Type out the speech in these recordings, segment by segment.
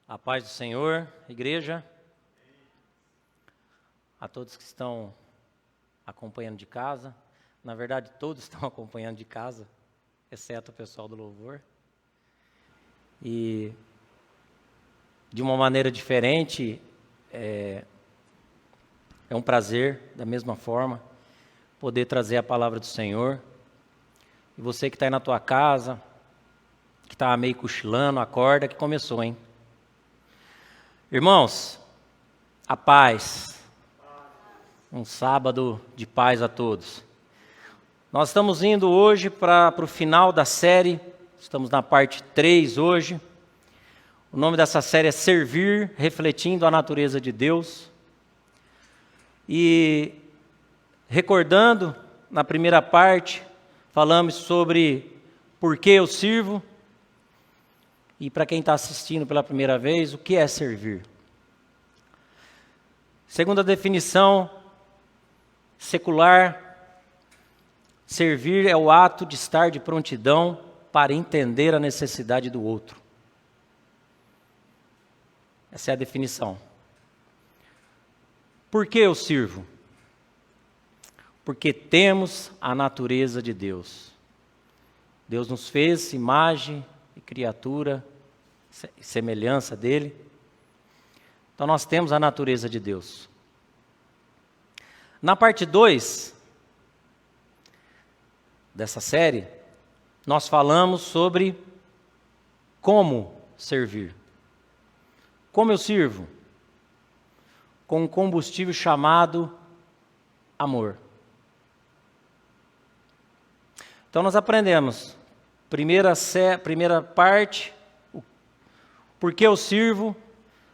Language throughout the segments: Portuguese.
A paz do Senhor, igreja, a todos que estão acompanhando de casa, na verdade todos estão acompanhando de casa, exceto o pessoal do louvor, e de uma maneira diferente, é um prazer, da mesma forma, poder trazer a palavra do Senhor. E você que está aí na tua casa, que está meio cochilando, acorda que começou, hein? Irmãos, a paz, um sábado de paz a todos. Nós estamos indo hoje para o final da série, estamos na parte 3 hoje. O nome dessa série é Servir, Refletindo a Natureza de Deus. E recordando, na primeira parte, falamos sobre por que eu sirvo. E para quem está assistindo pela primeira vez, o que é servir? Segundo a definição secular, servir é o ato de estar de prontidão para entender a necessidade do outro. Essa é a definição. Por que eu sirvo? Porque temos a natureza de Deus. Deus nos fez imagem e criatura, semelhança dele. Então nós temos a natureza de Deus. Na parte 2 dessa série, nós falamos sobre como servir. Como eu sirvo? Com um combustível chamado amor. Então nós aprendemos, primeira parte, por que eu sirvo.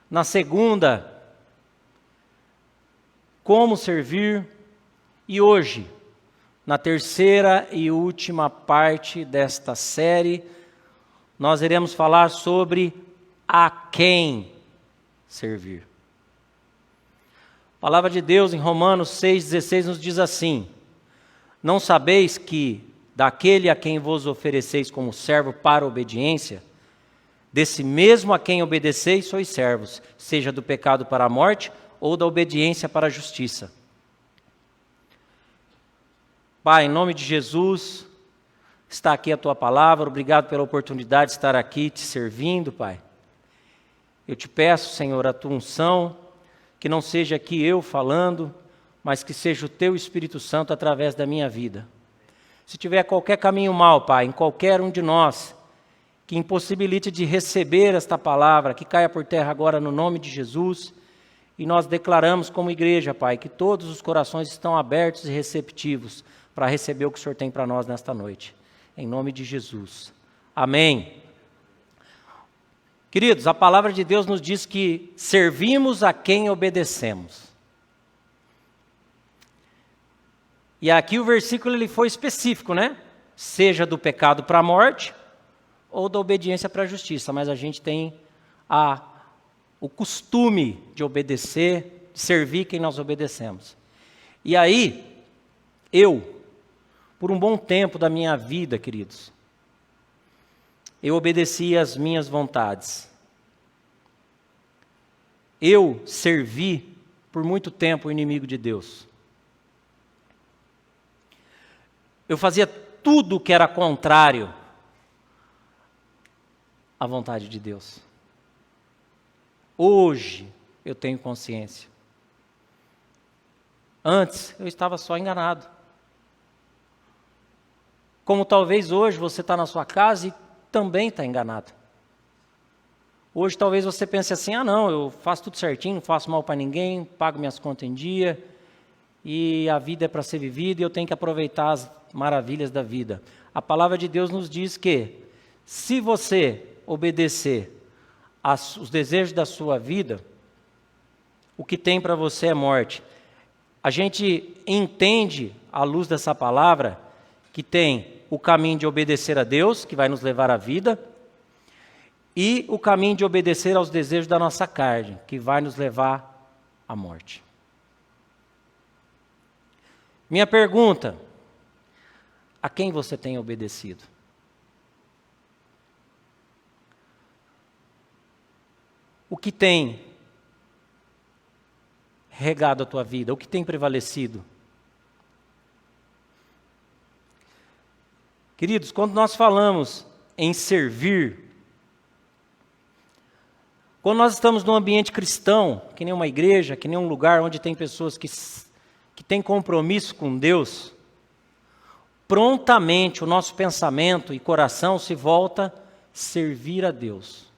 Na segunda, como servir. E hoje, na terceira e última parte desta série, nós iremos falar sobre a quem servir. A palavra de Deus em Romanos 6,16 nos diz assim: não sabeis que daquele a quem vos ofereceis como servo para a obediência, desse mesmo a quem obedeceis sois servos, seja do pecado para a morte ou da obediência para a justiça. Pai, em nome de Jesus, está aqui a Tua palavra, obrigado pela oportunidade de estar aqui te servindo, Pai. Eu te peço, Senhor, a Tua unção, que não seja aqui eu falando, mas que seja o Teu Espírito Santo através da minha vida. Se tiver qualquer caminho mau, Pai, em qualquer um de nós, que impossibilite de receber esta palavra, que caia por terra agora no nome de Jesus. E nós declaramos como igreja, Pai, que todos os corações estão abertos e receptivos para receber o que o Senhor tem para nós nesta noite. Em nome de Jesus. Amém. Queridos, a palavra de Deus nos diz que servimos a quem obedecemos. E aqui o versículo ele foi específico, né? Seja do pecado para a morte ou da obediência para a justiça, mas a gente tem o costume de obedecer, de servir quem nós obedecemos. E aí, por um bom tempo da minha vida, queridos, eu obedeci às minhas vontades. Eu servi por muito tempo o inimigo de Deus. Eu fazia tudo que era contrário a vontade de Deus. Hoje eu tenho consciência. Antes eu estava só enganado. Como talvez hoje você está na sua casa e também está enganado. Hoje talvez você pense assim, não, eu faço tudo certinho, não faço mal para ninguém, pago minhas contas em dia, e a vida é para ser vivida e eu tenho que aproveitar as maravilhas da vida. A palavra de Deus nos diz que, se você obedecer os desejos da sua vida, o que tem para você é morte. A gente entende, à luz dessa palavra, que tem o caminho de obedecer a Deus, que vai nos levar à vida, e o caminho de obedecer aos desejos da nossa carne, que vai nos levar à morte. Minha pergunta: a quem você tem obedecido? que tem regado a tua vida? O que tem prevalecido? Queridos, quando nós falamos em servir, quando nós estamos num ambiente cristão, que nem uma igreja, que nem um lugar onde tem pessoas que têm compromisso com Deus, prontamente o nosso pensamento e coração se volta a servir a Deus.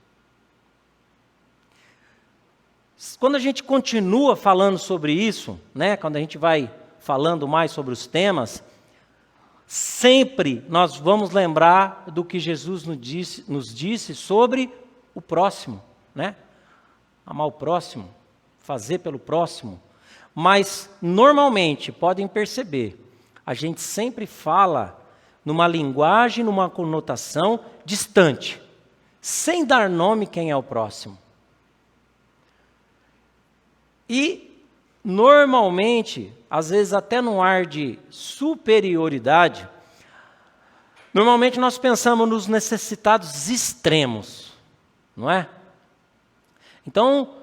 Quando a gente continua falando sobre isso, né, quando a gente vai falando mais sobre os temas, sempre nós vamos lembrar do que Jesus nos disse sobre o próximo, né? Amar o próximo, fazer pelo próximo. Mas, normalmente, podem perceber, a gente sempre fala numa linguagem, numa conotação distante, sem dar nome quem é o próximo. E, normalmente, às vezes até num ar de superioridade, normalmente nós pensamos nos necessitados extremos, não é? Então,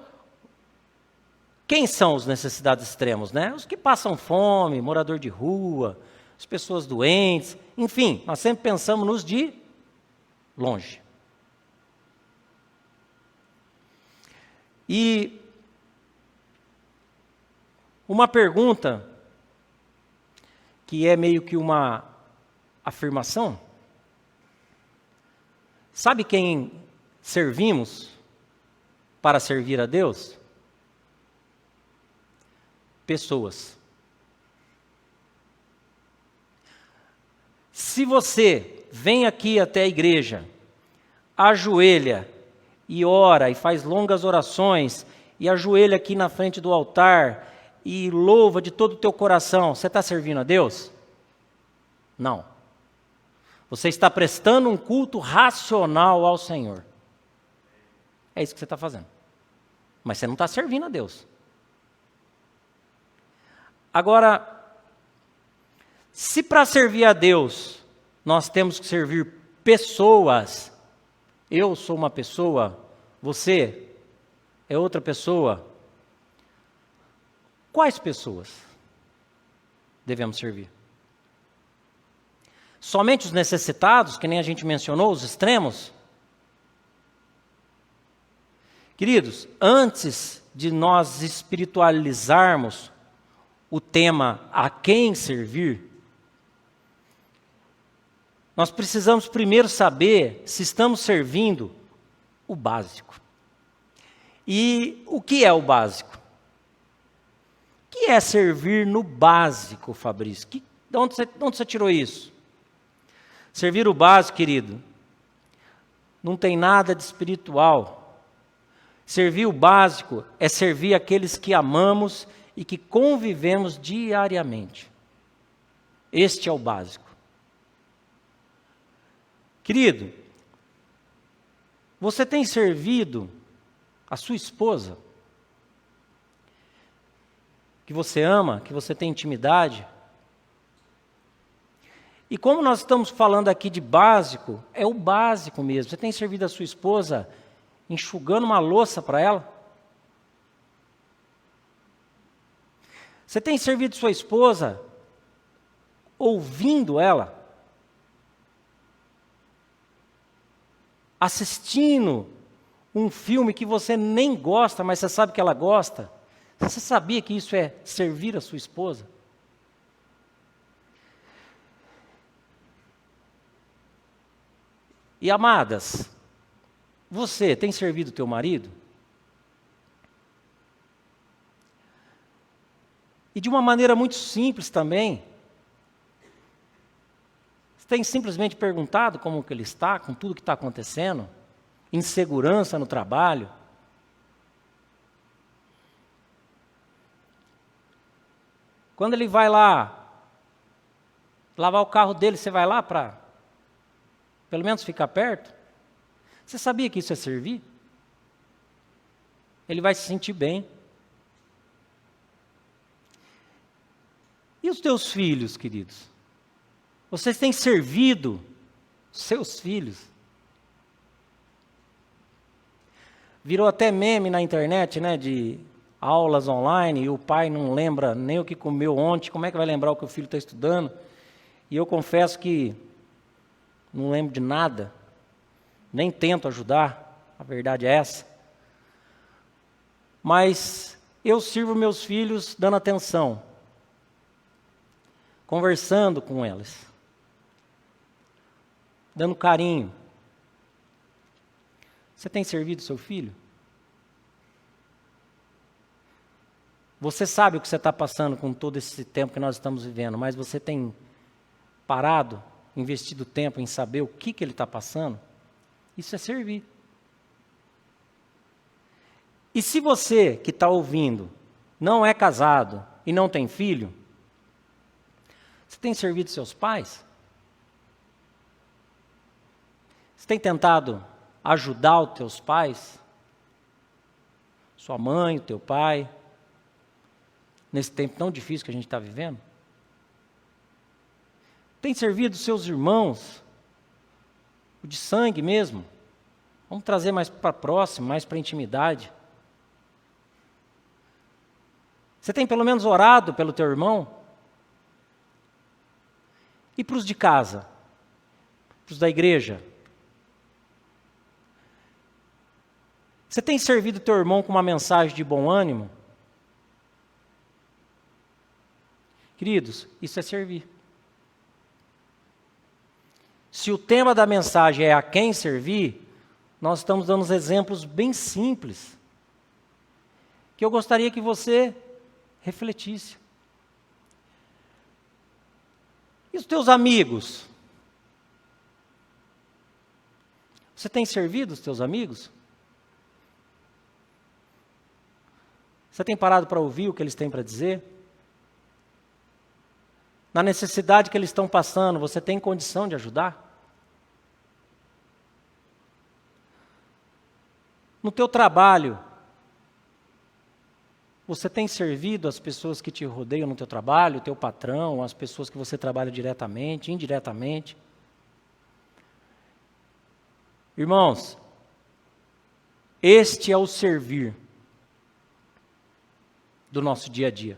quem são os necessitados extremos, né? Os que passam fome, morador de rua, as pessoas doentes, enfim, nós sempre pensamos nos de longe. E uma pergunta que é meio que uma afirmação. Sabe quem servimos para servir a Deus? Pessoas. Se você vem aqui até a igreja, ajoelha e ora e faz longas orações e ajoelha aqui na frente do altar e louva de todo o teu coração, você está servindo a Deus? Não. Você está prestando um culto racional ao Senhor. É isso que você está fazendo. Mas você não está servindo a Deus. Agora, se para servir a Deus nós temos que servir pessoas, eu sou uma pessoa, você é outra pessoa, quais pessoas devemos servir? Somente os necessitados, que nem a gente mencionou, os extremos? Queridos, antes de nós espiritualizarmos o tema a quem servir, nós precisamos primeiro saber se estamos servindo o básico. E o que é o básico? O que é servir no básico, Fabrício? De onde você tirou isso? Servir o básico, querido, não tem nada de espiritual. Servir o básico é servir aqueles que amamos e que convivemos diariamente. Este é o básico. Querido, você tem servido a sua esposa, que você ama, que você tem intimidade? E como nós estamos falando aqui de básico, é o básico mesmo. Você tem servido a sua esposa enxugando uma louça para ela? Você tem servido sua esposa ouvindo ela? Assistindo um filme que você nem gosta, mas você sabe que ela gosta? Você sabia que isso é servir a sua esposa? E amadas, você tem servido o teu marido? E de uma maneira muito simples também. Você tem simplesmente perguntado como que ele está, com tudo que está acontecendo? Insegurança no trabalho? Quando ele vai lá lavar o carro dele, você vai lá para pelo menos ficar perto? Você sabia que isso é servir? Ele vai se sentir bem. E os teus filhos, queridos? Vocês têm servido seus filhos? Virou até meme na internet, né, de aulas online, e o pai não lembra nem o que comeu ontem, como é que vai lembrar o que o filho está estudando? E eu confesso que não lembro de nada, nem tento ajudar, a verdade é essa. Mas eu sirvo meus filhos dando atenção, conversando com eles, dando carinho. Você tem servido seu filho? Você sabe o que você está passando com todo esse tempo que nós estamos vivendo, mas você tem parado, investido tempo em saber o que ele está passando? Isso é servir. E se você que está ouvindo não é casado e não tem filho, você tem servido seus pais? Você tem tentado ajudar os teus pais? Sua mãe, o teu pai? Nesse tempo tão difícil que a gente está vivendo? Tem servido seus irmãos? O de sangue mesmo? Vamos trazer mais para próximo, mais para intimidade. Você tem pelo menos orado pelo teu irmão? E para os de casa? Para os da igreja? Você tem servido teu irmão com uma mensagem de bom ânimo? Queridos, isso é servir. Se o tema da mensagem é a quem servir, nós estamos dando uns exemplos bem simples, que eu gostaria que você refletisse. E os teus amigos? Você tem servido os teus amigos? Você tem parado para ouvir o que eles têm para dizer? Na necessidade que eles estão passando, você tem condição de ajudar? No teu trabalho, você tem servido as pessoas que te rodeiam no teu trabalho, o teu patrão, as pessoas que você trabalha diretamente, indiretamente? Irmãos, este é o servir do nosso dia a dia.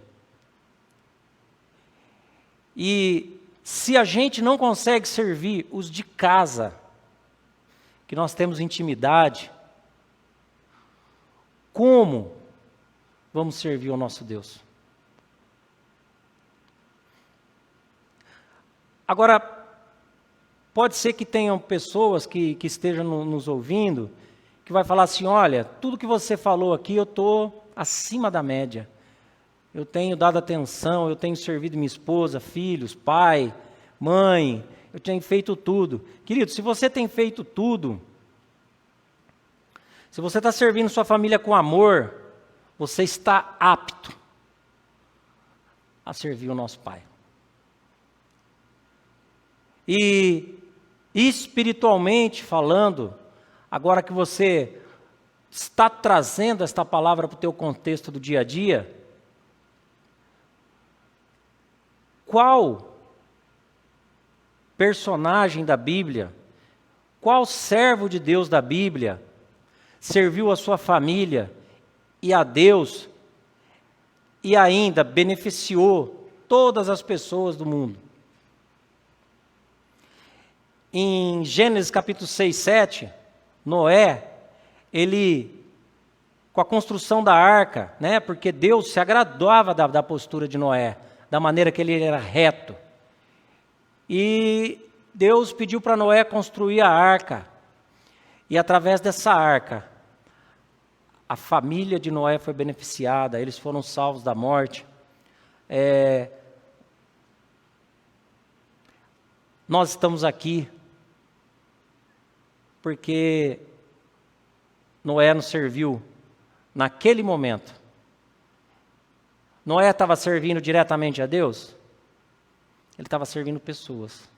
E se a gente não consegue servir os de casa, que nós temos intimidade, como vamos servir o nosso Deus? Agora, pode ser que tenham pessoas que estejam nos ouvindo, que vai falar assim, olha, tudo que você falou aqui eu estou acima da média. Eu tenho dado atenção, eu tenho servido minha esposa, filhos, pai, mãe, eu tenho feito tudo. Querido, se você tem feito tudo, se você está servindo sua família com amor, você está apto a servir o nosso Pai. E espiritualmente falando, agora que você está trazendo esta palavra para o teu contexto do dia a dia, qual personagem da Bíblia, qual servo de Deus da Bíblia serviu a sua família e a Deus e ainda beneficiou todas as pessoas do mundo? Em Gênesis capítulo 6, 7, Noé, ele, com a construção da arca, né, porque Deus se agradava da postura de Noé, da maneira que ele era reto. E Deus pediu para Noé construir a arca. E através dessa arca, a família de Noé foi beneficiada, eles foram salvos da morte. Nós estamos aqui porque Noé nos serviu naquele momento. Noé estava servindo diretamente a Deus? Ele estava servindo pessoas.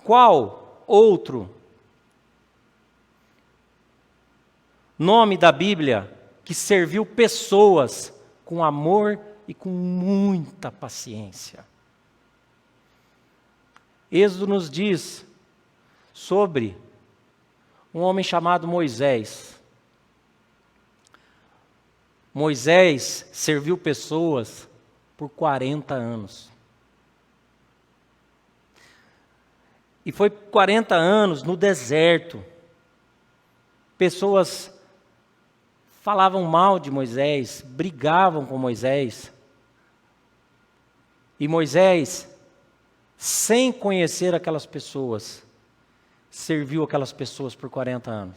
Qual outro nome da Bíblia que serviu pessoas com amor e com muita paciência? Êxodo nos diz sobre um homem chamado Moisés. Moisés serviu pessoas por 40 anos. E foi 40 anos no deserto. Pessoas falavam mal de Moisés, brigavam com Moisés. E Moisés, sem conhecer aquelas pessoas, serviu aquelas pessoas por 40 anos.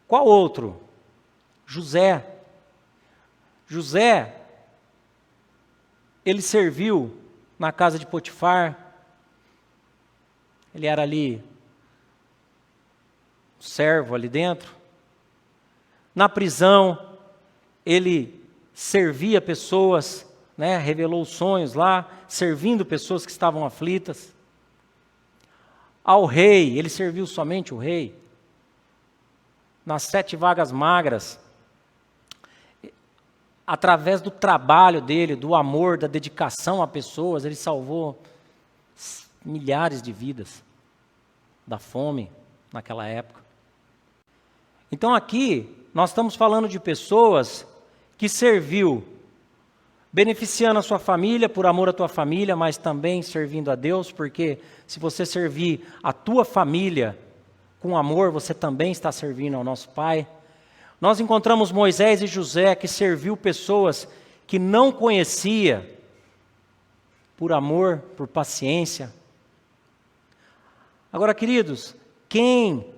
Qual outro? José. José, ele serviu na casa de Potifar. Ele era ali servo ali dentro. Na prisão, ele servia pessoas, né, revelou sonhos lá, servindo pessoas que estavam aflitas. Ao rei, ele serviu somente o rei. Nas 7 vagas magras, através do trabalho dele, do amor, da dedicação a pessoas, ele salvou milhares de vidas da fome naquela época. Então aqui, nós estamos falando de pessoas que serviu, beneficiando a sua família, por amor à tua família, mas também servindo a Deus, porque se você servir a tua família com amor, você também está servindo ao nosso Pai. Nós encontramos Moisés e José, que serviu pessoas que não conhecia, por amor, por paciência. Agora, queridos, quem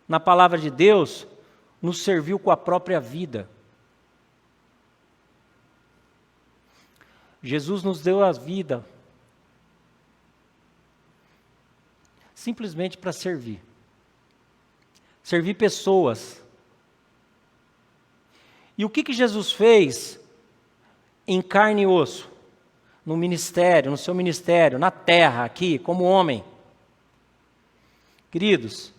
na palavra de Deus nos serviu com a própria vida? Jesus nos deu a vida simplesmente para servir. Servir pessoas. E o que Jesus fez em carne e osso? No ministério, no seu ministério, na terra, aqui, como homem. Queridos,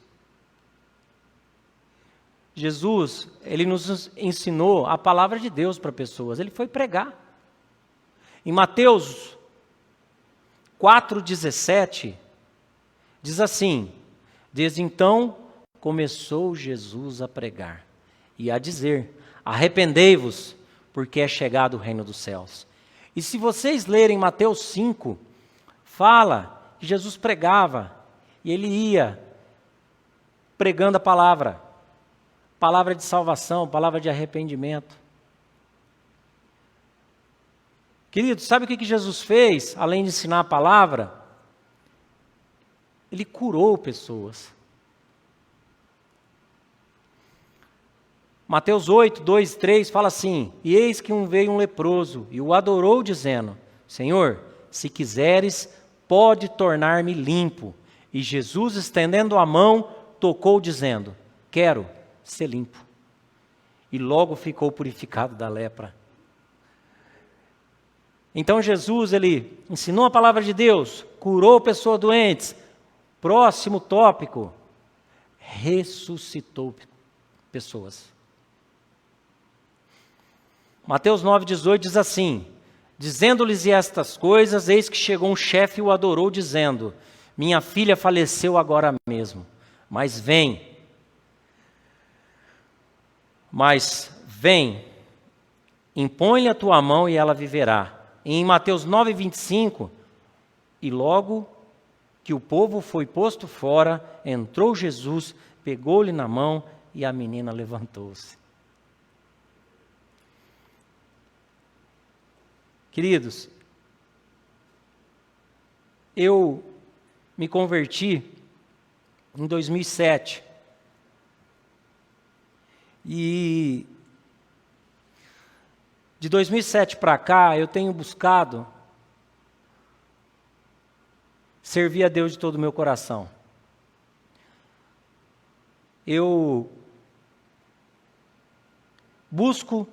Jesus, ele nos ensinou a palavra de Deus para pessoas. Ele foi pregar. Em Mateus 4,17, diz assim: desde então começou Jesus a pregar e a dizer: arrependei-vos, porque é chegado o reino dos céus. E se vocês lerem Mateus 5, fala que Jesus pregava e ele ia pregando a palavra de salvação, palavra de arrependimento. Queridos, sabe o que Jesus fez, além de ensinar a palavra? Ele curou pessoas. Mateus 8, 2, 3 fala assim: e eis que veio um leproso e o adorou, dizendo: Senhor, se quiseres, pode tornar-me limpo. E Jesus, estendendo a mão, tocou, dizendo: quero ser limpo. E logo ficou purificado da lepra. Então Jesus, ele ensinou a palavra de Deus, curou pessoas doentes. Próximo tópico, ressuscitou pessoas. Mateus 9,18 diz assim: dizendo-lhes estas coisas, eis que chegou um chefe e o adorou, dizendo: minha filha faleceu agora mesmo, mas vem, impõe-lhe a tua mão e ela viverá. E em Mateus 9,25, e logo que o povo foi posto fora, entrou Jesus, pegou-lhe na mão e a menina levantou-se. Queridos, eu me converti em 2007. E de 2007 para cá, eu tenho buscado servir a Deus de todo o meu coração. Eu busco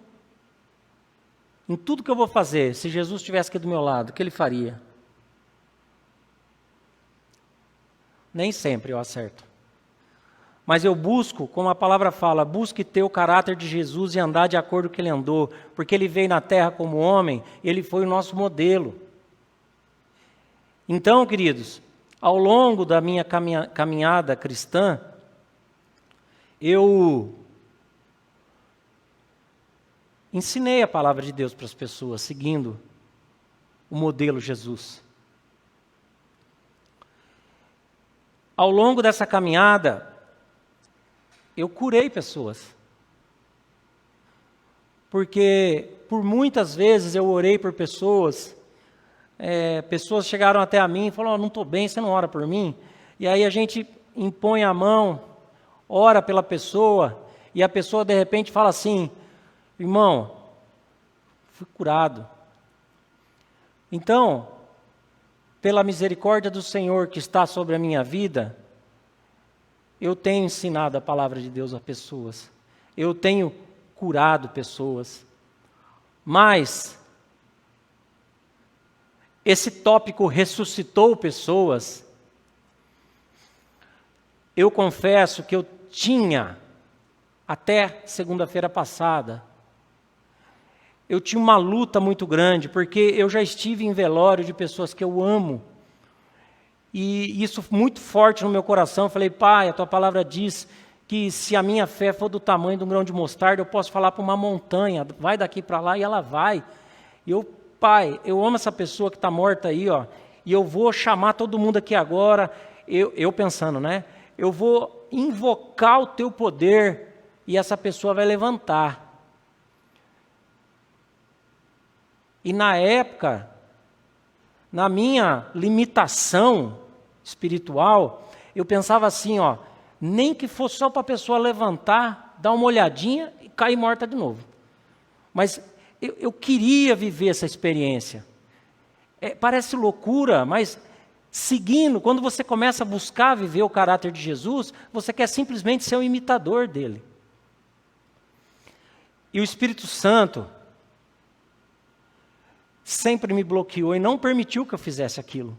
em tudo que eu vou fazer. Se Jesus estivesse aqui do meu lado, o que ele faria? Nem sempre eu acerto. Mas eu busco, como a palavra fala, busque ter o caráter de Jesus e andar de acordo com o que ele andou, porque ele veio na terra como homem, ele foi o nosso modelo. Então, queridos, ao longo da minha caminhada cristã, eu ensinei a palavra de Deus para as pessoas, seguindo o modelo Jesus. Ao longo dessa caminhada, eu curei pessoas. Porque por muitas vezes eu orei por pessoas, pessoas chegaram até a mim e falaram, não estou bem, você não ora por mim? E aí a gente impõe a mão, ora pela pessoa, e a pessoa de repente fala assim, irmão, fui curado. Então, pela misericórdia do Senhor que está sobre a minha vida, eu tenho ensinado a palavra de Deus a pessoas. Eu tenho curado pessoas. Mas, esse tópico ressuscitou pessoas. Eu confesso que eu tinha, até segunda-feira passada, eu tinha uma luta muito grande, porque eu já estive em velório de pessoas que eu amo. E isso muito forte no meu coração. Eu falei, Pai, a Tua palavra diz que se a minha fé for do tamanho de um grão de mostarda, eu posso falar para uma montanha, vai daqui para lá, e ela vai. E eu, Pai, eu amo essa pessoa que está morta aí, ó, e eu vou chamar todo mundo aqui agora, eu pensando, né? Eu vou invocar o Teu poder, e essa pessoa vai levantar. E na época, na minha limitação espiritual, eu pensava assim, ó, nem que fosse só para a pessoa levantar, dar uma olhadinha e cair morta de novo. Mas eu queria viver essa experiência. Parece loucura, mas seguindo, quando você começa a buscar viver o caráter de Jesus, você quer simplesmente ser um imitador dele. E o Espírito Santo sempre me bloqueou e não permitiu que eu fizesse aquilo.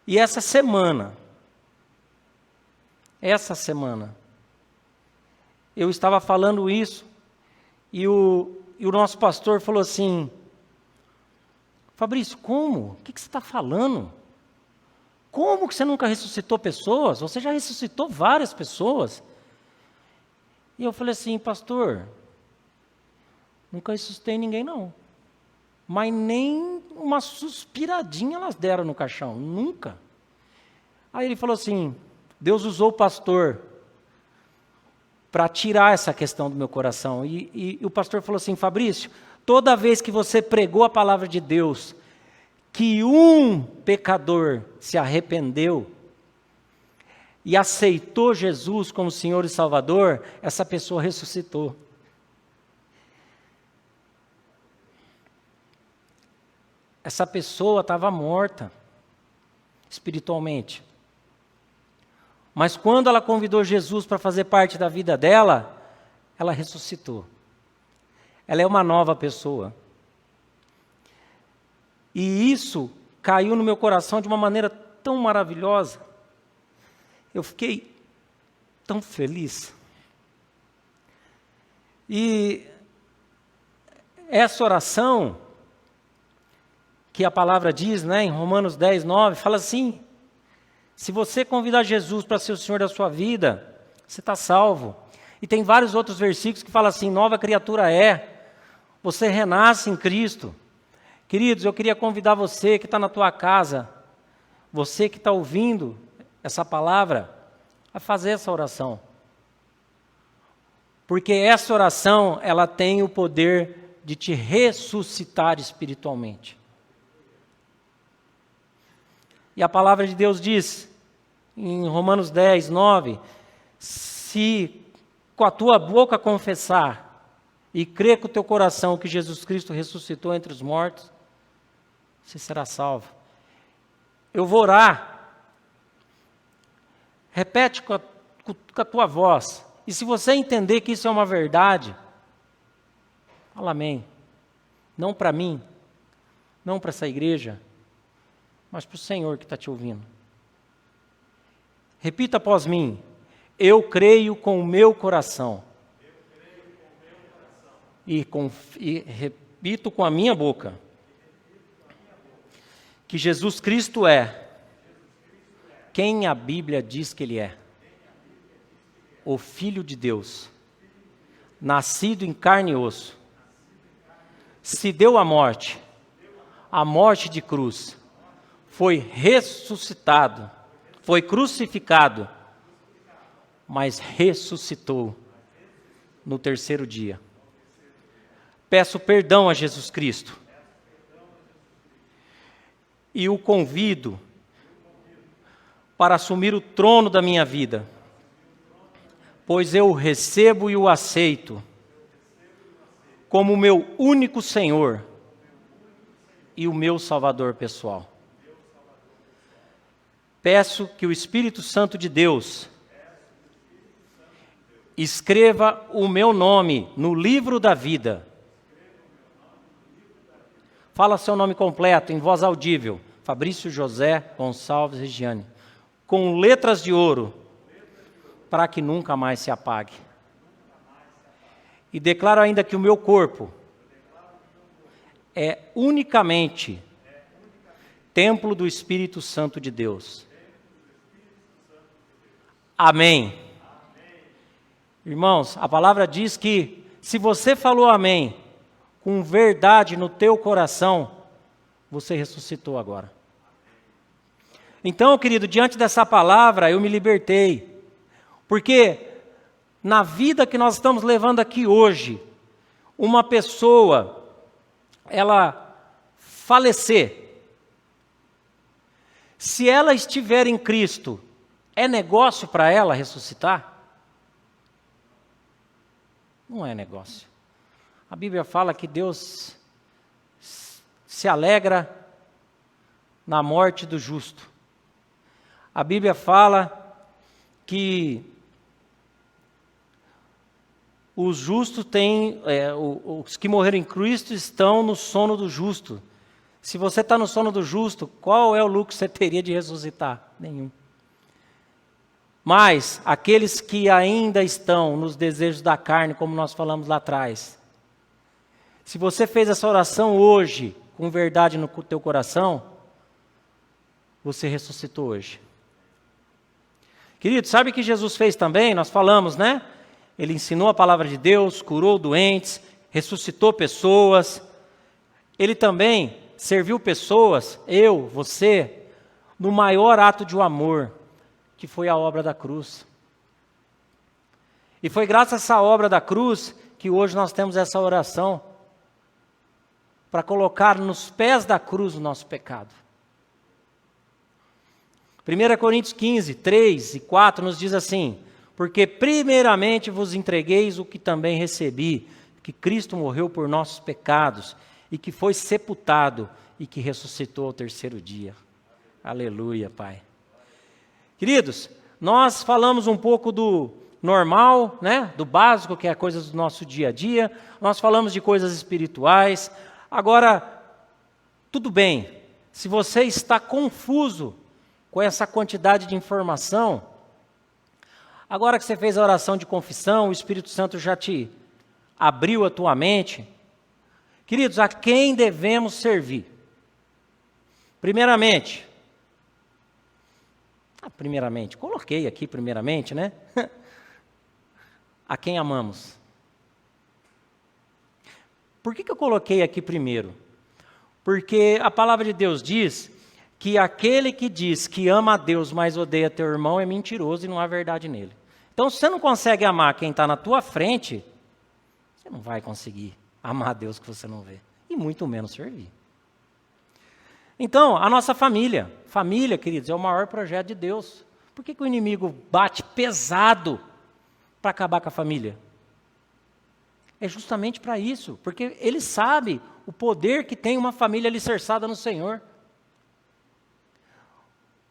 E essa semana, eu estava falando isso, e o nosso pastor falou assim, Fabrício, como? O que você está falando? Como que você nunca ressuscitou pessoas? Você já ressuscitou várias pessoas. E eu falei assim, pastor, nunca ressuscitei ninguém não. Mas nem uma suspiradinha elas deram no caixão, nunca. Aí ele falou assim, Deus usou o pastor para tirar essa questão do meu coração. E o pastor falou assim, Fabrício, toda vez que você pregou a palavra de Deus, que um pecador se arrependeu e aceitou Jesus como Senhor e Salvador, essa pessoa ressuscitou. Essa pessoa estava morta espiritualmente. Mas quando ela convidou Jesus para fazer parte da vida dela, ela ressuscitou. Ela é uma nova pessoa. E isso caiu no meu coração de uma maneira tão maravilhosa. Eu fiquei tão feliz. E essa oração, que a palavra diz, né, em Romanos 10, 9, fala assim, se você convidar Jesus para ser o Senhor da sua vida, você está salvo. E tem vários outros versículos que falam assim, nova criatura você renasce em Cristo. Queridos, eu queria convidar você que está na tua casa, você que está ouvindo essa palavra, a fazer essa oração. Porque essa oração, ela tem o poder de te ressuscitar espiritualmente. E a palavra de Deus diz, em Romanos 10, 9, se com a tua boca confessar e crer com o teu coração que Jesus Cristo ressuscitou entre os mortos, você será salvo. Eu vou orar. Repete com a tua voz. E se você entender que isso é uma verdade, fala amém. Não para mim, não para essa igreja, mas para o Senhor que está te ouvindo. Repita após mim. Eu creio com o meu coração. E repito com a minha boca. que Jesus Cristo é quem a Bíblia diz que Ele é. O Filho de Deus, nascido em carne e osso, se deu à morte, a morte de cruz, foi ressuscitado, foi crucificado, mas ressuscitou no terceiro dia. Peço perdão a Jesus Cristo e o convido para assumir o trono da minha vida, pois eu o recebo e o aceito como o meu único Senhor e o meu Salvador pessoal. Peço que o Espírito Santo de Deus escreva o meu nome no livro da vida. Fala seu nome completo em voz audível. Fabrício José Gonçalves Regiane. Com letras de ouro, para que nunca mais se apague. E declaro ainda que o meu corpo é unicamente templo do Espírito Santo de Deus. Amém. Irmãos, a palavra diz que se você falou amém com verdade no teu coração, você ressuscitou agora. Então, querido, diante dessa palavra eu me libertei, porque na vida que nós estamos levando aqui hoje, uma pessoa, ela falecer, se ela estiver em Cristo, é negócio para ela ressuscitar? Não é negócio. A Bíblia fala que Deus se alegra na morte do justo. A Bíblia fala que os justos têm, os que morreram em Cristo estão no sono do justo. Se você está no sono do justo, qual é o lucro que você teria de ressuscitar? Nenhum. Mas aqueles que ainda estão nos desejos da carne, como nós falamos lá atrás, se você fez essa oração hoje, com verdade no teu coração, você ressuscitou hoje. Querido, sabe o que Jesus fez também? Nós falamos, né? Ele ensinou a palavra de Deus, curou doentes, ressuscitou pessoas. Ele também serviu pessoas, eu, você, no maior ato de amor, que foi a obra da cruz. E foi graças a essa obra da cruz que hoje nós temos essa oração para colocar nos pés da cruz o nosso pecado. 1 Coríntios 15, 3 e 4 nos diz assim: porque primeiramente vos entregueis o que também recebi, que Cristo morreu por nossos pecados, e que foi sepultado, e que ressuscitou ao terceiro dia. Aleluia, Pai. Queridos, nós falamos um pouco do normal, né? Do básico, que é coisas do nosso dia a dia. Nós falamos de coisas espirituais. Agora, tudo bem, se você está confuso com essa quantidade de informação, agora que você fez a oração de confissão, o Espírito Santo já te abriu a tua mente. Queridos, a quem devemos servir? Primeiramente, coloquei aqui primeiramente, né? A quem amamos. Por que eu coloquei aqui primeiro? Porque a palavra de Deus diz que aquele que diz que ama a Deus, mas odeia teu irmão, é mentiroso e não há verdade nele. Então, se você não consegue amar quem está na tua frente, você não vai conseguir amar a Deus que você não vê, e muito menos servir. Então, a nossa família, queridos, é o maior projeto de Deus. Por que o inimigo bate pesado para acabar com a família? É justamente para isso, porque ele sabe o poder que tem uma família alicerçada no Senhor.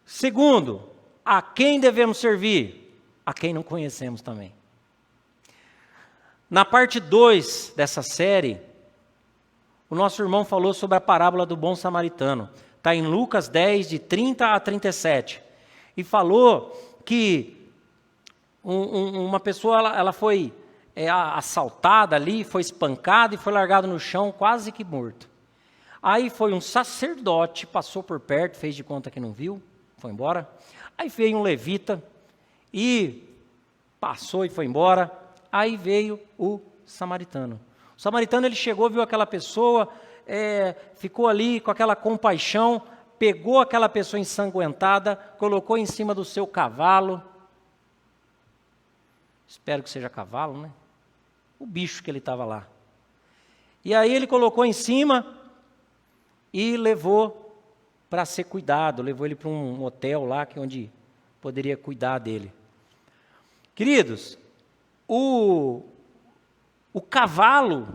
Segundo, a quem devemos servir? A quem não conhecemos também. Na parte 2 dessa série, o nosso irmão falou sobre a parábola do bom samaritano. Está em Lucas 10, de 30 a 37. E falou que uma pessoa ela foi assaltada ali, foi espancada e foi largada no chão quase que morto. Aí foi um sacerdote, passou por perto, fez de conta que não viu, foi embora. Aí veio um levita e passou e foi embora. Aí veio o samaritano. O samaritano, ele chegou, viu aquela pessoa, ficou ali com aquela compaixão, pegou aquela pessoa ensanguentada, colocou em cima do seu cavalo. Espero que seja cavalo, né? O bicho que ele estava lá. E aí ele colocou em cima e levou para ser cuidado, levou ele para um hotel lá, que é onde poderia cuidar dele. Queridos, o cavalo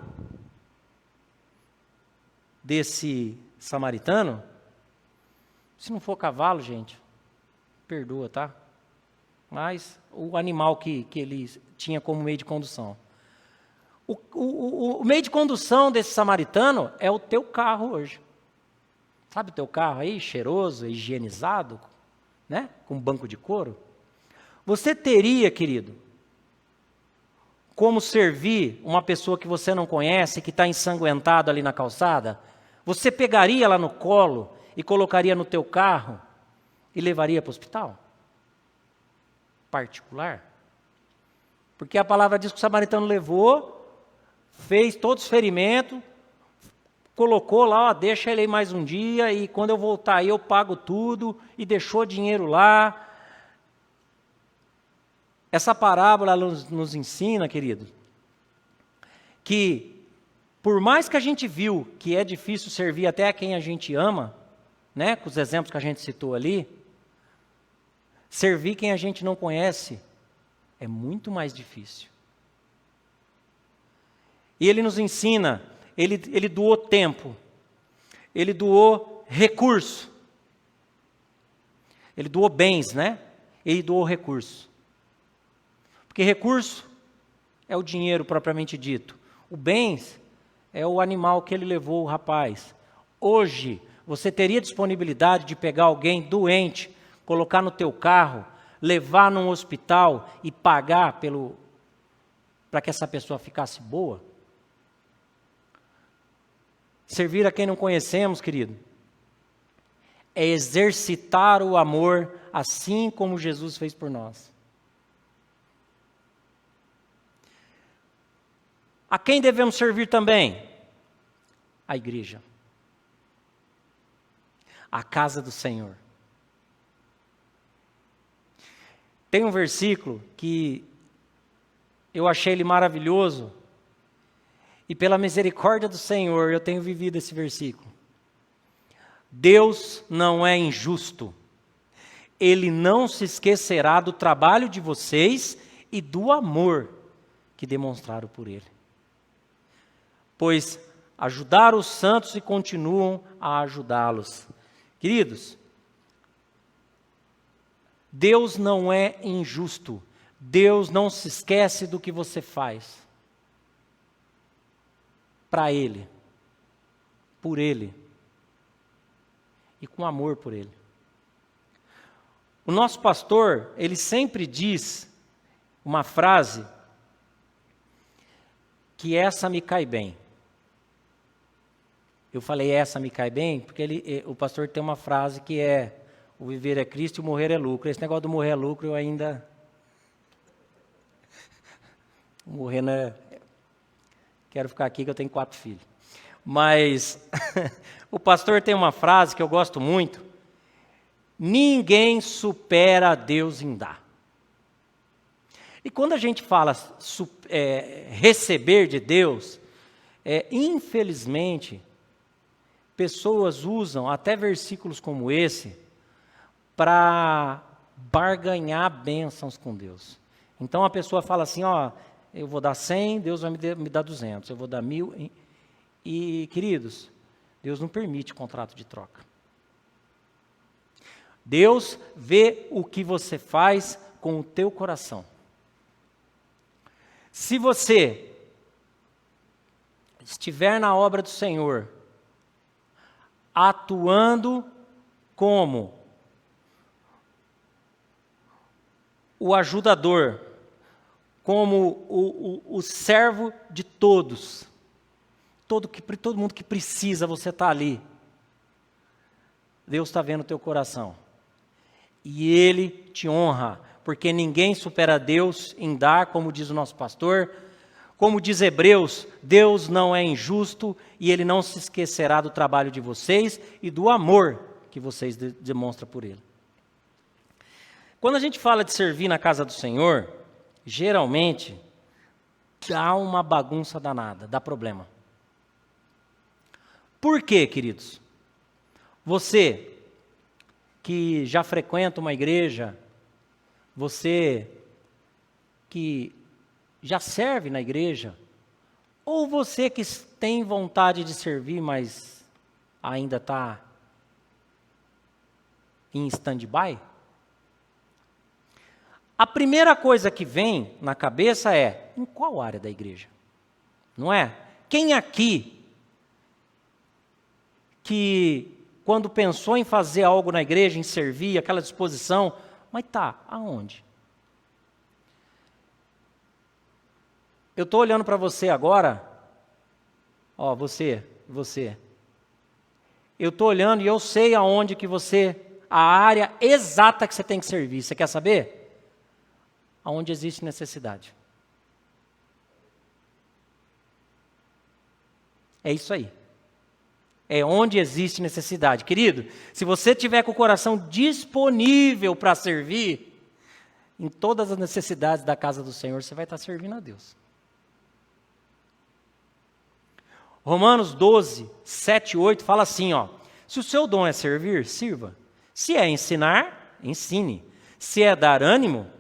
desse samaritano, se não for cavalo, gente, perdoa, tá? Mas o animal que ele tinha como meio de condução. O meio de condução desse samaritano é o teu carro hoje. Sabe o teu carro aí, cheiroso, higienizado, né? Com banco de couro? Você teria, querido, como servir uma pessoa que você não conhece, que está ensanguentada ali na calçada? Você pegaria ela no colo e colocaria no teu carro e levaria para o hospital? Particular? Porque a palavra diz que o samaritano levou, fez todos os ferimentos, colocou lá, ó, deixa ele aí mais um dia e quando eu voltar aí eu pago tudo, e deixou dinheiro lá. Essa parábola nos ensina, querido, que por mais que a gente viu que é difícil servir até a quem a gente ama, né, com os exemplos que a gente citou ali, servir quem a gente não conhece é muito mais difícil. E ele nos ensina, ele doou tempo, ele doou recurso, ele doou bens, né? Ele doou recurso. Porque recurso é o dinheiro propriamente dito. O bens é o animal que ele levou, o rapaz. Hoje, você teria disponibilidade de pegar alguém doente, colocar no teu carro, levar num hospital e pagar para que essa pessoa ficasse boa? Servir a quem não conhecemos, querido, é exercitar o amor assim como Jesus fez por nós. A quem devemos servir também? A igreja. A casa do Senhor. Tem um versículo que eu achei ele maravilhoso, e pela misericórdia do Senhor eu tenho vivido esse versículo. Deus não é injusto. Ele não se esquecerá do trabalho de vocês e do amor que demonstraram por Ele. Pois ajudaram os santos e continuam a ajudá-los. Queridos, Deus não é injusto. Deus não se esquece do que você faz. Para Ele, por Ele e com amor por Ele. O nosso pastor, ele sempre diz uma frase que essa me cai bem. Eu falei essa me cai bem porque o pastor tem uma frase que é: o viver é Cristo e o morrer é lucro. Esse negócio do morrer é lucro eu ainda... Morrer não é... Quero ficar aqui que eu tenho 4 filhos. Mas o pastor tem uma frase que eu gosto muito: ninguém supera Deus em dar. E quando a gente fala receber de Deus, infelizmente, pessoas usam até versículos como esse para barganhar bênçãos com Deus. Então a pessoa fala assim, ó, eu vou dar 100, Deus vai me dar 200, eu vou dar 1.000. E, queridos, Deus não permite contrato de troca. Deus vê o que você faz com o teu coração. Se você estiver na obra do Senhor, atuando como o ajudador, como o servo de todos todo mundo que precisa, você está ali. Deus está vendo o teu coração. E Ele te honra, porque ninguém supera Deus em dar, como diz o nosso pastor. Como diz Hebreus, Deus não é injusto e Ele não se esquecerá do trabalho de vocês e do amor que vocês demonstram por Ele. Quando a gente fala de servir na casa do Senhor, geralmente dá uma bagunça danada, dá problema. Por quê, queridos? Você que já frequenta uma igreja, você que já serve na igreja, ou você que tem vontade de servir, mas ainda está em stand-by, a primeira coisa que vem na cabeça é, em qual área da igreja? Não é? Quem aqui, que quando pensou em fazer algo na igreja, em servir, aquela disposição, mas tá, aonde? Eu estou olhando para você agora, ó, você. Eu estou olhando e eu sei aonde que você, a área exata que você tem que servir. Você quer saber? Aonde existe necessidade. É isso aí. É onde existe necessidade. Querido, se você tiver com o coração disponível para servir, em todas as necessidades da casa do Senhor, você vai estar servindo a Deus. Romanos 12, 7 e 8 fala assim, ó, se o seu dom é servir, sirva. Se é ensinar, ensine. Se é dar ânimo,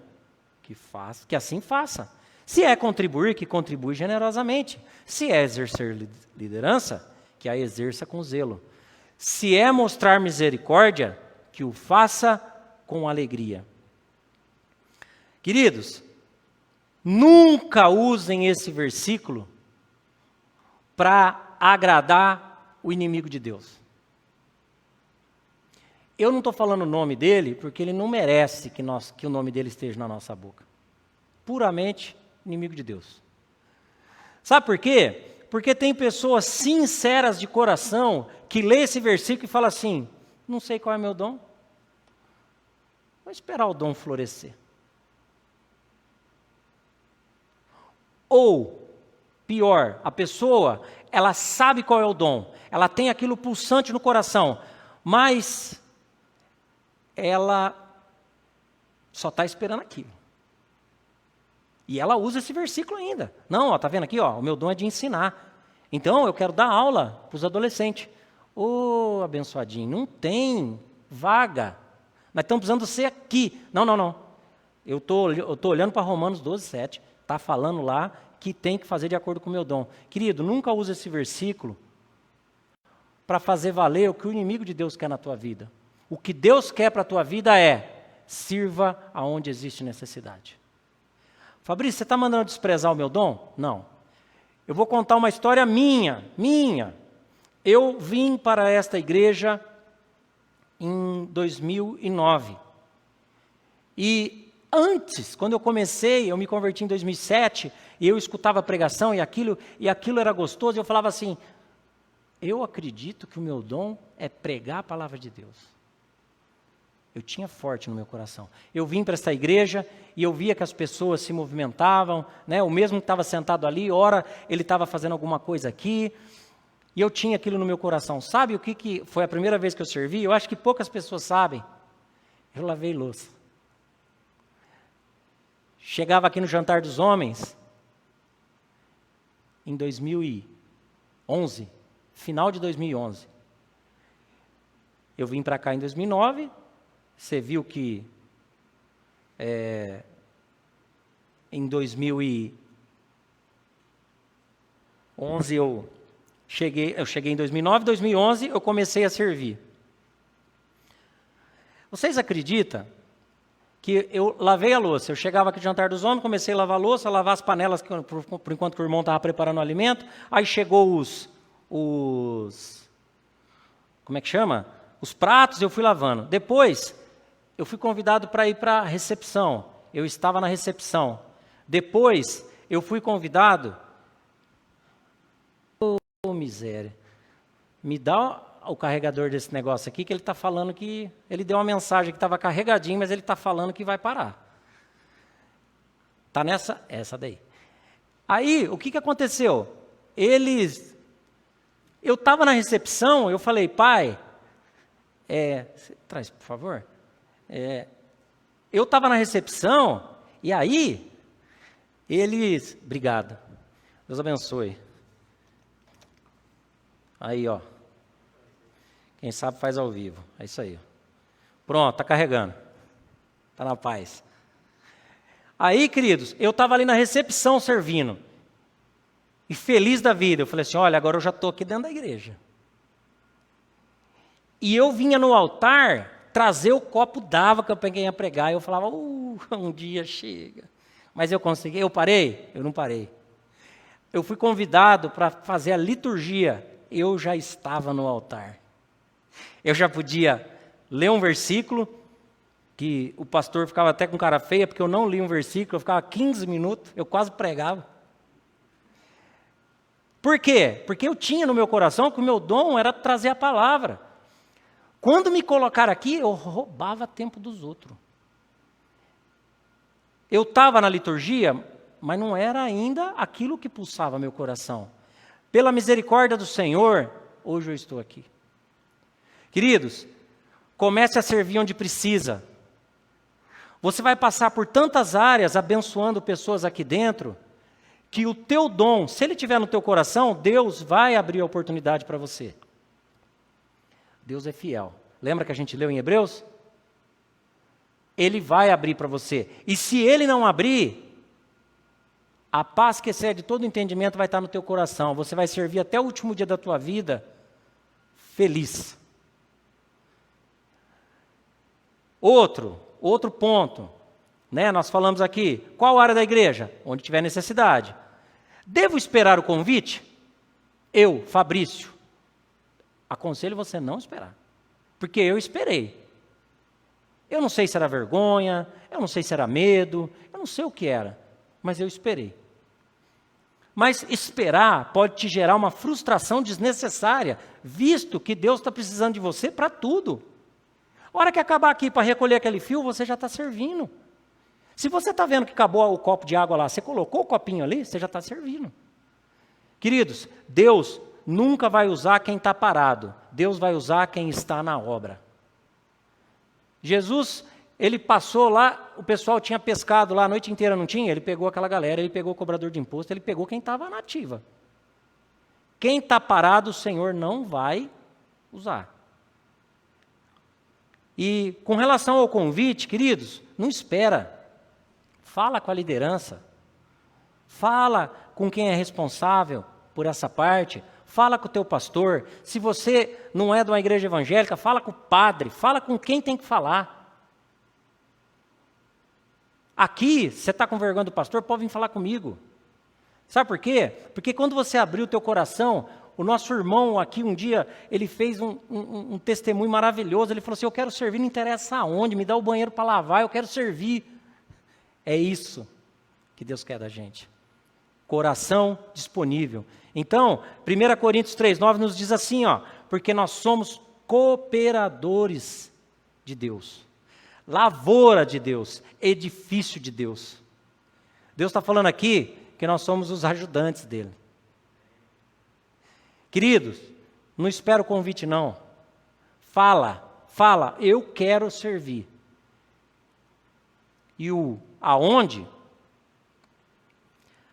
que assim faça. Se é contribuir, que contribui generosamente. Se é exercer liderança, que a exerça com zelo. Se é mostrar misericórdia, que o faça com alegria. Queridos, nunca usem esse versículo para agradar o inimigo de Deus. Eu não estou falando o nome dele, porque ele não merece que o nome dele esteja na nossa boca. Puramente inimigo de Deus. Sabe por quê? Porque tem pessoas sinceras de coração que lê esse versículo e fala assim, não sei qual é meu dom, vou esperar o dom florescer. Ou, pior, a pessoa, ela sabe qual é o dom, ela tem aquilo pulsante no coração, mas ela só está esperando aquilo. E ela usa esse versículo ainda. Não, está vendo aqui? Ó, o meu dom é de ensinar. Então, eu quero dar aula para os adolescentes. Ô, abençoadinho, não tem vaga. Nós estamos precisando de você aqui. Não. Eu tô olhando para Romanos 12, 7. Está falando lá que tem que fazer de acordo com o meu dom. Querido, nunca use esse versículo para fazer valer o que o inimigo de Deus quer na tua vida. O que Deus quer para a tua vida é, sirva aonde existe necessidade. Fabrício, você está mandando desprezar o meu dom? Não. Eu vou contar uma história minha. Eu vim para esta igreja em 2009. E antes, quando eu comecei, eu me converti em 2007, e eu escutava a pregação e aquilo era gostoso, e eu falava assim, eu acredito que o meu dom é pregar a palavra de Deus. Eu tinha forte no meu coração. Eu vim para essa igreja e eu via que as pessoas se movimentavam, né? O mesmo que estava sentado ali, ora ele estava fazendo alguma coisa aqui, e eu tinha aquilo no meu coração. Sabe o que foi a primeira vez que eu servi? Eu acho que poucas pessoas sabem. Eu lavei louça. Chegava aqui no Jantar dos Homens, em 2011, final de 2011. Eu vim para cá em 2009, você viu que em 2011 eu cheguei em 2009, 2011 eu comecei a servir. Vocês acreditam que eu lavei a louça? Eu chegava aqui no Jantar dos Homens, comecei a lavar a louça, lavar as panelas, por enquanto que o irmão estava preparando o alimento, aí chegou os como é que chama? Os pratos, eu fui lavando. Depois, eu fui convidado para ir para a recepção. Eu estava na recepção. Depois, eu fui convidado. Oh, miséria. Me dá o carregador desse negócio aqui, que ele está falando que... Ele deu uma mensagem que estava carregadinho, mas ele está falando que vai parar. Está nessa? Essa daí. Aí, o que aconteceu? Eu estava na recepção, eu falei, pai... traz, por favor. Eu estava na recepção, e aí... Obrigado. Deus abençoe. Aí, ó. Quem sabe faz ao vivo. É isso aí. Pronto, está carregando. Está na paz. Aí, queridos, eu estava ali na recepção servindo. E feliz da vida. Eu falei assim, olha, agora eu já estou aqui dentro da igreja. E eu vinha no altar trazer o copo d'água que eu peguei a pregar. E eu falava, um dia chega. Mas eu consegui. Eu parei? Eu não parei. Eu fui convidado para fazer a liturgia. Eu já estava no altar. Eu já podia ler um versículo, que o pastor ficava até com cara feia, porque eu não li um versículo, eu ficava 15 minutos, eu quase pregava. Por quê? Porque eu tinha no meu coração que o meu dom era trazer a palavra. Quando me colocaram aqui, eu roubava tempo dos outros. Eu estava na liturgia, mas não era ainda aquilo que pulsava meu coração. Pela misericórdia do Senhor, hoje eu estou aqui. Queridos, comece a servir onde precisa. Você vai passar por tantas áreas abençoando pessoas aqui dentro, que o teu dom, se ele estiver no teu coração, Deus vai abrir a oportunidade para você. Deus é fiel. Lembra que a gente leu em Hebreus? Ele vai abrir para você. E se ele não abrir, a paz que excede todo entendimento vai estar no teu coração. Você vai servir até o último dia da tua vida feliz. Outro ponto, né? Nós falamos aqui, qual área da igreja? Onde tiver necessidade. Devo esperar o convite? Eu, Fabrício, aconselho você não esperar, porque eu esperei. Eu não sei se era vergonha, eu não sei se era medo, eu não sei o que era, mas eu esperei. Mas esperar pode te gerar uma frustração desnecessária, visto que Deus está precisando de você para tudo. A hora que acabar aqui para recolher aquele fio, você já está servindo. Se você está vendo que acabou o copo de água lá, você colocou o copinho ali, você já está servindo. Queridos, Deus nunca vai usar quem está parado. Deus vai usar quem está na obra. Jesus, ele passou lá, o pessoal tinha pescado lá a noite inteira, não tinha? Ele pegou aquela galera, ele pegou o cobrador de imposto, ele pegou quem estava na ativa. Quem está parado, o Senhor não vai usar. E com relação ao convite, queridos, não espera. Fala com a liderança. Fala com quem é responsável por essa parte. Fala com o teu pastor. Se você não é de uma igreja evangélica, fala com o padre. Fala com quem tem que falar. Aqui, você está com vergonha do pastor, pode vir falar comigo. Sabe por quê? Porque quando você abrir o teu coração, o nosso irmão aqui um dia, ele fez um testemunho maravilhoso. Ele falou assim, eu quero servir, não interessa aonde, me dá o banheiro para lavar, eu quero servir. É isso que Deus quer da gente. Coração disponível. Então, 1 Coríntios 3,9 nos diz assim, ó, porque nós somos cooperadores de Deus. Lavoura de Deus, edifício de Deus. Deus está falando aqui que nós somos os ajudantes dele. Queridos, não espera o convite não. Fala, eu quero servir. E o aonde,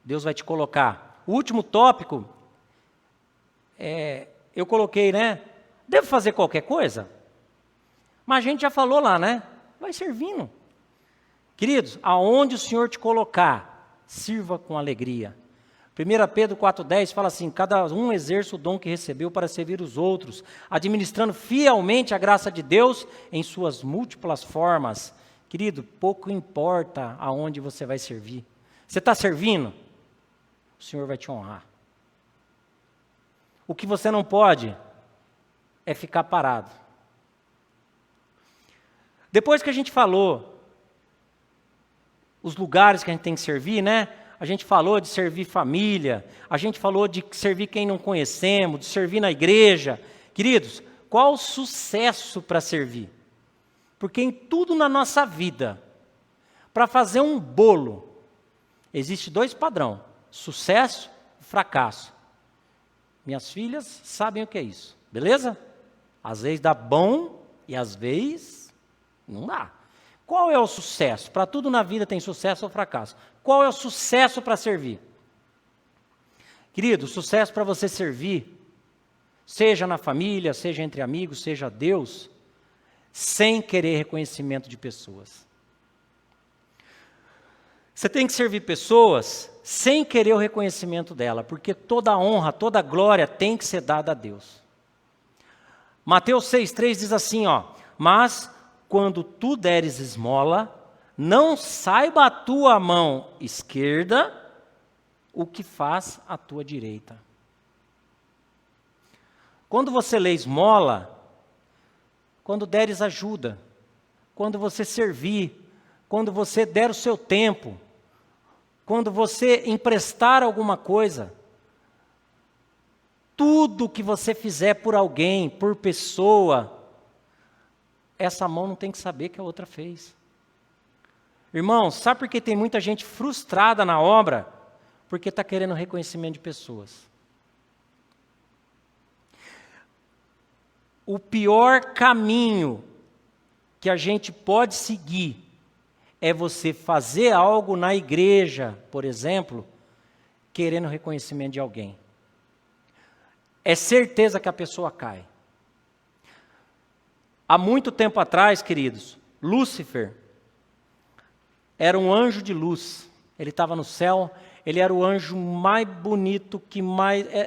Deus vai te colocar. O último tópico, eu coloquei, né? Devo fazer qualquer coisa? Mas a gente já falou lá, né? Vai servindo. Queridos, aonde o Senhor te colocar, sirva com alegria. 1 Pedro 4,10 fala assim, cada um exerce o dom que recebeu para servir os outros, administrando fielmente a graça de Deus em suas múltiplas formas. Querido, pouco importa aonde você vai servir. Você está servindo? O Senhor vai te honrar. O que você não pode é ficar parado. Depois que a gente falou os lugares que a gente tem que servir, né? A gente falou de servir família, a gente falou de servir quem não conhecemos, de servir na igreja. Queridos, qual o sucesso para servir? Porque em tudo na nossa vida, para fazer um bolo, existe 2 padrões: sucesso e fracasso. Minhas filhas sabem o que é isso, beleza? Às vezes dá bom e às vezes não dá. Qual é o sucesso? Para tudo na vida tem sucesso ou fracasso. Qual é o sucesso para servir? Querido, sucesso para você servir, seja na família, seja entre amigos, seja a Deus, sem querer reconhecimento de pessoas. Você tem que servir pessoas sem querer o reconhecimento dela, porque toda honra, toda glória tem que ser dada a Deus. Mateus 6,3 diz assim, mas quando tu deres esmola, não saiba a tua mão esquerda o que faz a tua direita. Quando você lê esmola, quando deres ajuda, quando você servir, quando você der o seu tempo, quando você emprestar alguma coisa, tudo que você fizer por alguém, por pessoa, essa mão não tem que saber que a outra fez. Irmãos, sabe por que tem muita gente frustrada na obra? Porque está querendo reconhecimento de pessoas. O pior caminho que a gente pode seguir é você fazer algo na igreja, por exemplo, querendo reconhecimento de alguém. É certeza que a pessoa cai. Há muito tempo atrás, queridos, Lúcifer era um anjo de luz. Ele estava no céu, ele era o anjo mais bonito,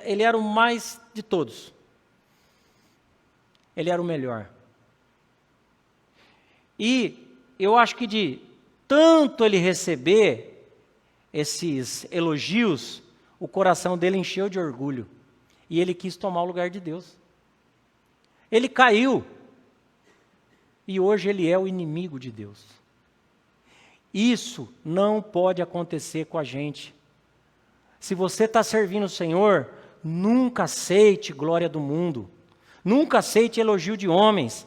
ele era o mais de todos. Ele era o melhor. E eu acho que de tanto ele receber esses elogios, o coração dele encheu de orgulho. E ele quis tomar o lugar de Deus. Ele caiu. E hoje ele é o inimigo de Deus. Isso não pode acontecer com a gente. Se você está servindo o Senhor, nunca aceite glória do mundo. Nunca aceite elogio de homens.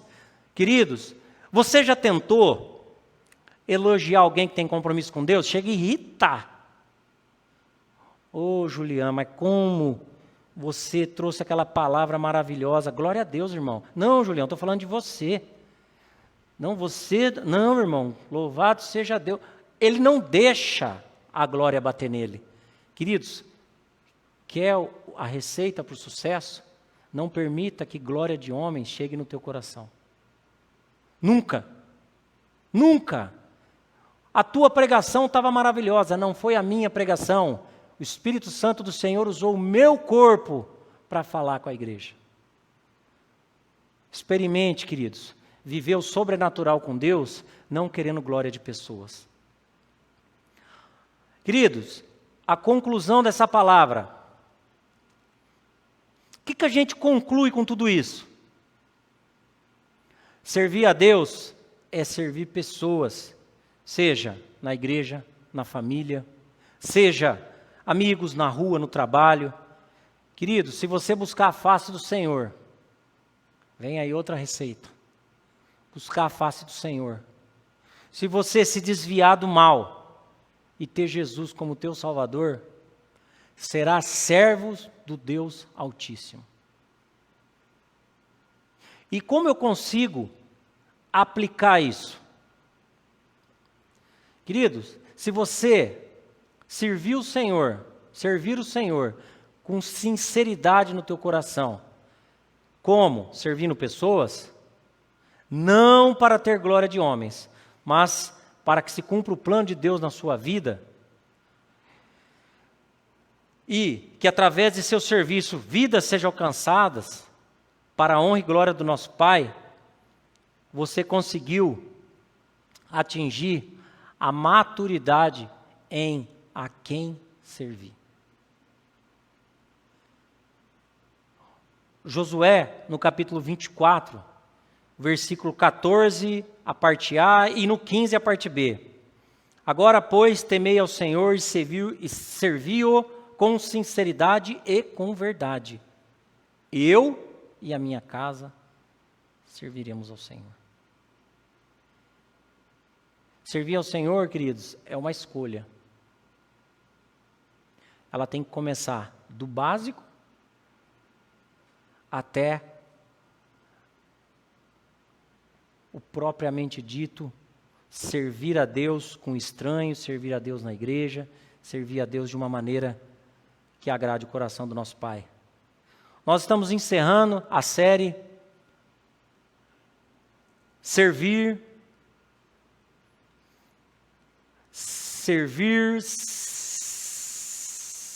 Queridos, você já tentou elogiar alguém que tem compromisso com Deus? Chega e irrita. Ô, Juliana, mas como você trouxe aquela palavra maravilhosa? Glória a Deus, irmão. Não, Juliana, estou falando de você. Não, irmão, louvado seja Deus. Ele não deixa a glória bater nele. Queridos, quer a receita para o sucesso? Não permita que glória de homem chegue no teu coração. Nunca. Nunca. A tua pregação estava maravilhosa, não foi a minha pregação. O Espírito Santo do Senhor usou o meu corpo para falar com a igreja. Experimente, queridos, viver o sobrenatural com Deus, não querendo glória de pessoas. Queridos, a conclusão dessa palavra. O que a gente conclui com tudo isso? Servir a Deus é servir pessoas, seja na igreja, na família, seja amigos na rua, no trabalho. Querido, se você buscar a face do Senhor, vem aí outra receita. Buscar a face do Senhor. Se você se desviar do mal e ter Jesus como teu Salvador, será servo do Deus Altíssimo. E como eu consigo aplicar isso? Queridos, se você servir o Senhor com sinceridade no teu coração, como? Servindo pessoas, não para ter glória de homens, mas para que se cumpra o plano de Deus na sua vida, e que através de seu serviço vidas sejam alcançadas, para a honra e glória do nosso Pai, você conseguiu atingir a maturidade em a quem servir. Josué, no capítulo 24, versículo 14, a parte A, e no 15, a parte B. Agora, pois, temei ao Senhor e servi-o com sinceridade e com verdade. Eu e a minha casa serviremos ao Senhor. Servir ao Senhor, queridos, é uma escolha. Ela tem que começar do básico até o propriamente dito, servir a Deus com estranhos, servir a Deus na igreja, servir a Deus de uma maneira que agrade o coração do nosso Pai. Nós estamos encerrando a série Servir,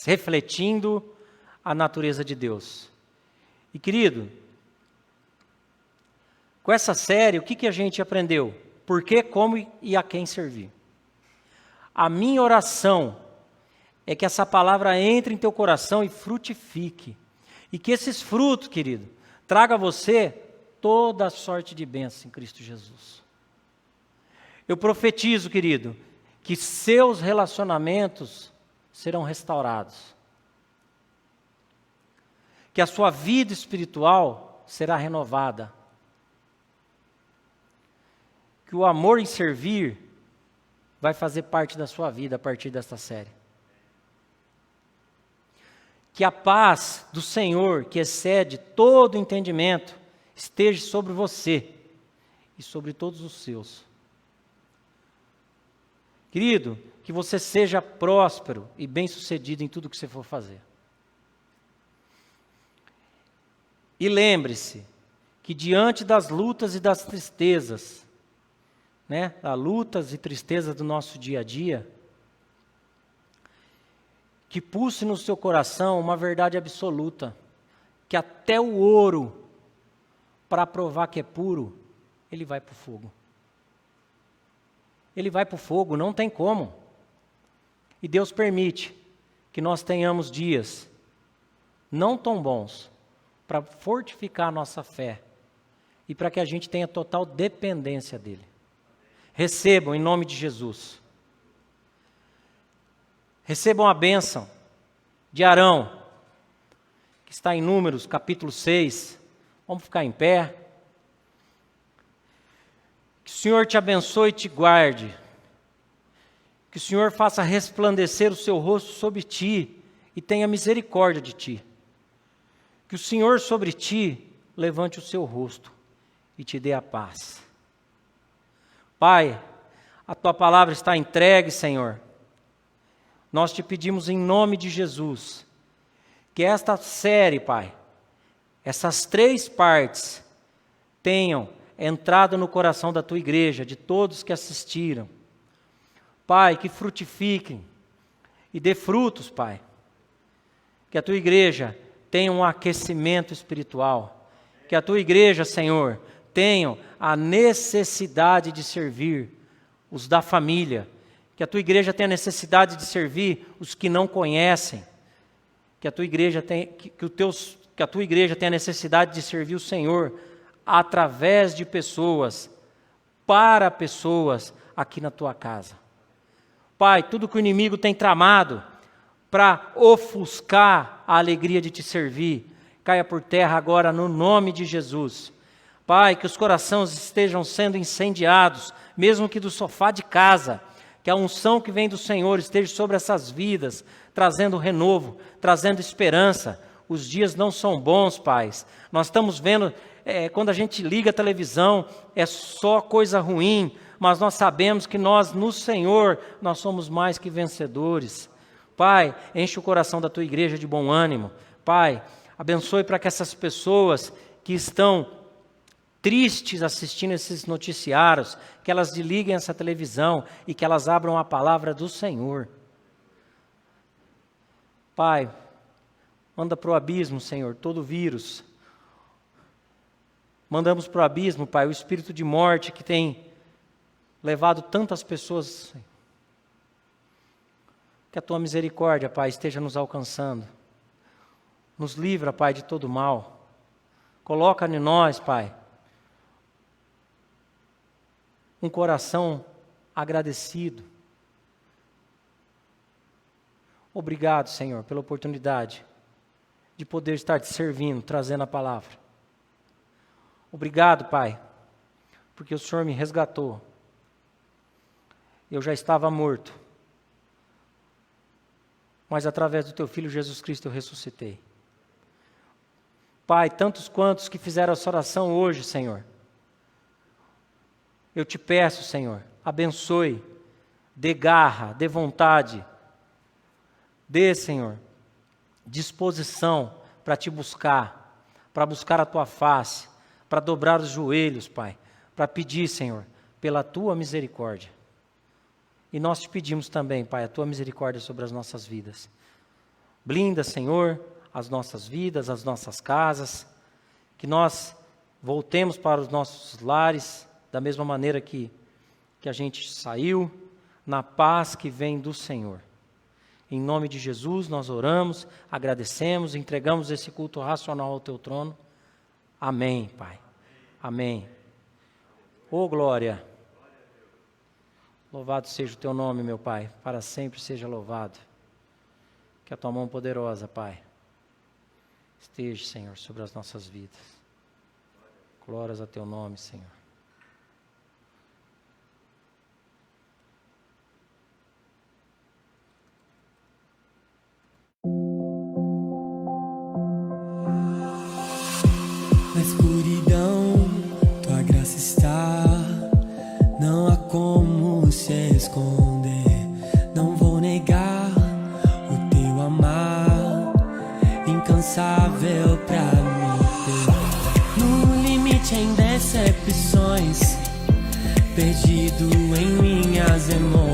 refletindo a natureza de Deus. E querido, com essa série, o que a gente aprendeu? Por que, como e a quem servir? A minha oração é que essa palavra entre em teu coração e frutifique. E que esses frutos, querido, traga a você toda a sorte de bênção em Cristo Jesus. Eu profetizo, querido, que seus relacionamentos serão restaurados. Que a sua vida espiritual será renovada. Que o amor em servir vai fazer parte da sua vida a partir desta série. Que a paz do Senhor, que excede todo entendimento, esteja sobre você e sobre todos os seus. Querido, que você seja próspero e bem-sucedido em tudo que você for fazer. E lembre-se que diante das lutas e das tristezas, das lutas e tristezas do nosso dia a dia, que pulse no seu coração uma verdade absoluta, que até o ouro, para provar que é puro, ele vai para o fogo. Ele vai para o fogo, não tem como. E Deus permite que nós tenhamos dias não tão bons para fortificar a nossa fé e para que a gente tenha total dependência dEle. Recebam em nome de Jesus. Recebam a bênção de Arão, que está em Números, capítulo 6. Vamos ficar em pé. Que o Senhor te abençoe e te guarde. Que o Senhor faça resplandecer o seu rosto sobre ti e tenha misericórdia de ti. Que o Senhor sobre ti levante o seu rosto e te dê a paz. Pai, a tua palavra está entregue, Senhor. Nós te pedimos em nome de Jesus, que esta série, Pai, essas 3 partes, tenham entrado no coração da tua igreja, de todos que assistiram. Pai, que frutifiquem e dê frutos, Pai. Que a tua igreja tenha um aquecimento espiritual. Que a tua igreja, Senhor, tenha a necessidade de servir os da família. Que a tua igreja tenha necessidade de servir os que não conhecem. Que a tua igreja tenha, que a tua igreja tenha necessidade de servir o Senhor através de pessoas, para pessoas aqui na tua casa. Pai, tudo que o inimigo tem tramado para ofuscar a alegria de te servir, caia por terra agora no nome de Jesus. Pai, que os corações estejam sendo incendiados, mesmo que do sofá de casa, que a unção que vem do Senhor esteja sobre essas vidas, trazendo renovo, trazendo esperança. Os dias não são bons, Pai. Nós estamos vendo, quando a gente liga a televisão, é só coisa ruim, mas nós sabemos que nós, no Senhor, nós somos mais que vencedores. Pai, enche o coração da tua igreja de bom ânimo. Pai, abençoe para que essas pessoas que estão tristes assistindo esses noticiários, que elas desliguem essa televisão e que elas abram a palavra do Senhor. Pai, manda para o abismo, Senhor, todo vírus. Mandamos para o abismo, Pai, o espírito de morte que tem levado tantas pessoas. Que a tua misericórdia, Pai, esteja nos alcançando. Nos livra, Pai, de todo mal. Coloca em nós, Pai, um coração agradecido. Obrigado, Senhor, pela oportunidade de poder estar te servindo, trazendo a palavra. Obrigado, Pai, porque o Senhor me resgatou. Eu já estava morto, mas através do Teu Filho Jesus Cristo eu ressuscitei. Pai, tantos quantos que fizeram essa oração hoje, Senhor, eu te peço, Senhor, abençoe, dê garra, dê vontade, dê, Senhor, disposição para te buscar, para buscar a Tua face, para dobrar os joelhos, Pai, para pedir, Senhor, pela Tua misericórdia. E nós te pedimos também, Pai, a Tua misericórdia sobre as nossas vidas. Blinda, Senhor, as nossas vidas, as nossas casas, que nós voltemos para os nossos lares da mesma maneira que a gente saiu, na paz que vem do Senhor. Em nome de Jesus nós oramos, agradecemos, entregamos esse culto racional ao Teu trono. Amém, Pai. Amém. Ô glória. Louvado seja o Teu nome, meu Pai, para sempre seja louvado. Que a Tua mão poderosa, Pai, esteja, Senhor, sobre as nossas vidas. Glórias a Teu nome, Senhor. Na escuridão, Tua graça está, não há como se esconder. Não vou negar o Teu amar, incansável pra me ter. No limite em decepções, perdido em minhas emoções.